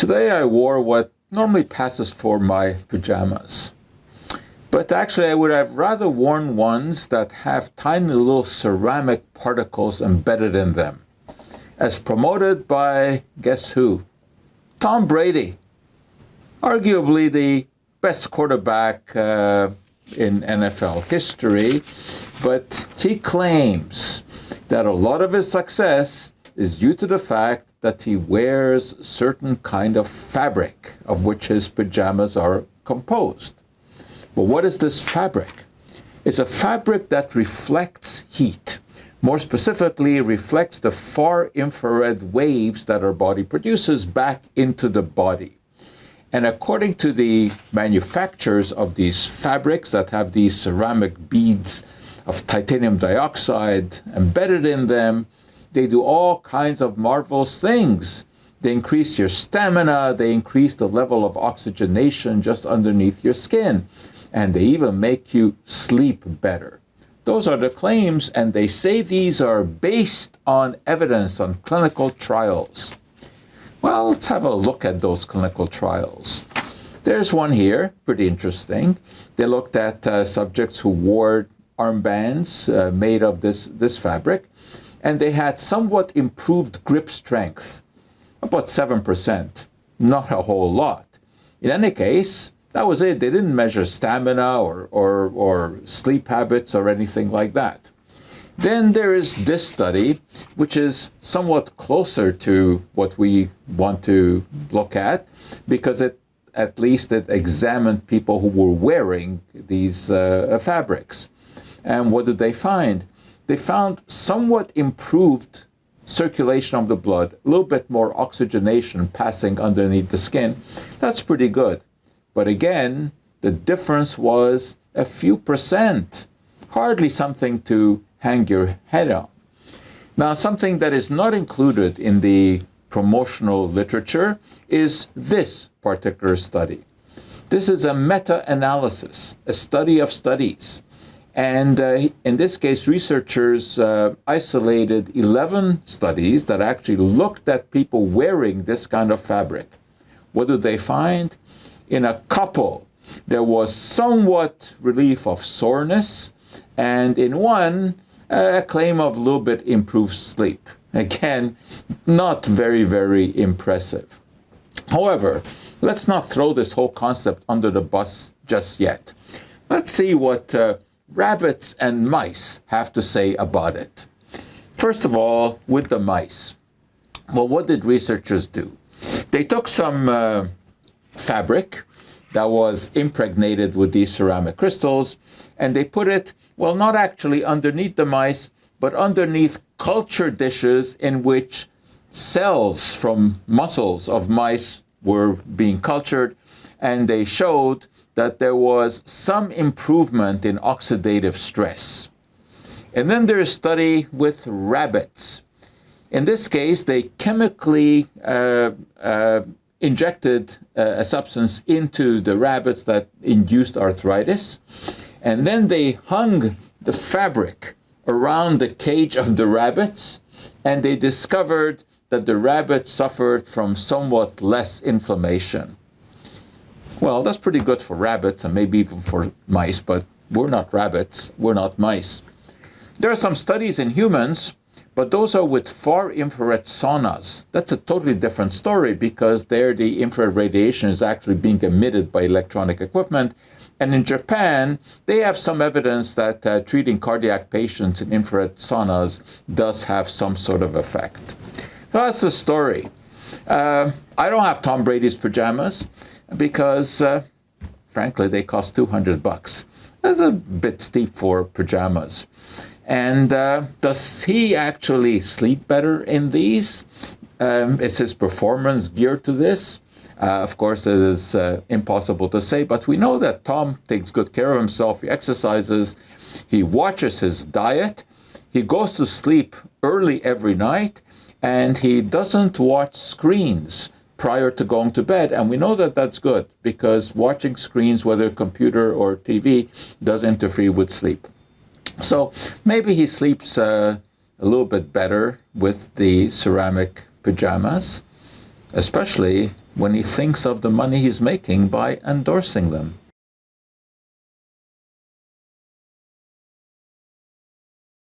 Today I wore what normally passes for my pajamas. But actually I would have rather worn ones that have tiny little ceramic particles embedded in them, as promoted by, guess who? Tom Brady, arguably the best quarterback in NFL history, but he claims that a lot of his success is due to the fact that he wears certain kind of fabric of which his pajamas are composed. Well, what is this fabric? It's a fabric that reflects heat. More specifically, reflects the far infrared waves that our body produces back into the body. And according to the manufacturers of these fabrics that have these ceramic beads of titanium dioxide embedded in them, they do all kinds of marvelous things. They increase your stamina, they increase the level of oxygenation just underneath your skin, and they even make you sleep better. Those are the claims, and they say these are based on evidence, on clinical trials. Well, let's have a look at those clinical trials. There's one here, pretty interesting. They looked at subjects who wore armbands made of this fabric, and they had somewhat improved grip strength, about 7%, not a whole lot. In any case, that was it. They didn't measure stamina or sleep habits or anything like that. Then there is this study, which is somewhat closer to what we want to look at, because at least it examined people who were wearing these fabrics. And what did they find? They found somewhat improved circulation of the blood, a little bit more oxygenation passing underneath the skin. That's pretty good. But again, the difference was a few percent, hardly something to hang your head on. Now, something that is not included in the promotional literature is this particular study. This is a meta-analysis, a study of studies. And in this case, researchers isolated 11 studies that actually looked at people wearing this kind of fabric. What did they find? In a couple, there was somewhat relief of soreness, and in one, a claim of a little bit improved sleep. Again, not very, very impressive. However, let's not throw this whole concept under the bus just yet. Let's see what rabbits and mice have to say about it. First of all, with the mice. Well, what did researchers do? They took some fabric that was impregnated with these ceramic crystals, and they put it, well, not actually underneath the mice, but underneath culture dishes in which cells from muscles of mice were being cultured, and they showed that there was some improvement in oxidative stress. And then there's a study with rabbits. In this case, they chemically injected a substance into the rabbits that induced arthritis, and then they hung the fabric around the cage of the rabbits, and they discovered that the rabbits suffered from somewhat less inflammation. Well, that's pretty good for rabbits and maybe even for mice, but we're not rabbits, we're not mice. There are some studies in humans, but those are with far infrared saunas. That's a totally different story, because there the infrared radiation is actually being emitted by electronic equipment. And in Japan, they have some evidence that treating cardiac patients in infrared saunas does have some sort of effect. So that's the story. I don't have Tom Brady's pajamas because, frankly, they cost $200. That's a bit steep for pajamas. And does he actually sleep better in these? Is his performance geared to this? Of course, it is impossible to say, but we know that Tom takes good care of himself. He exercises, he watches his diet, he goes to sleep early every night, and he doesn't watch screens prior to going to bed. And we know that that's good, because watching screens, whether computer or TV, does interfere with sleep. So maybe he sleeps a little bit better with the ceramic pajamas. especially when he thinks of the money he's making by endorsing them.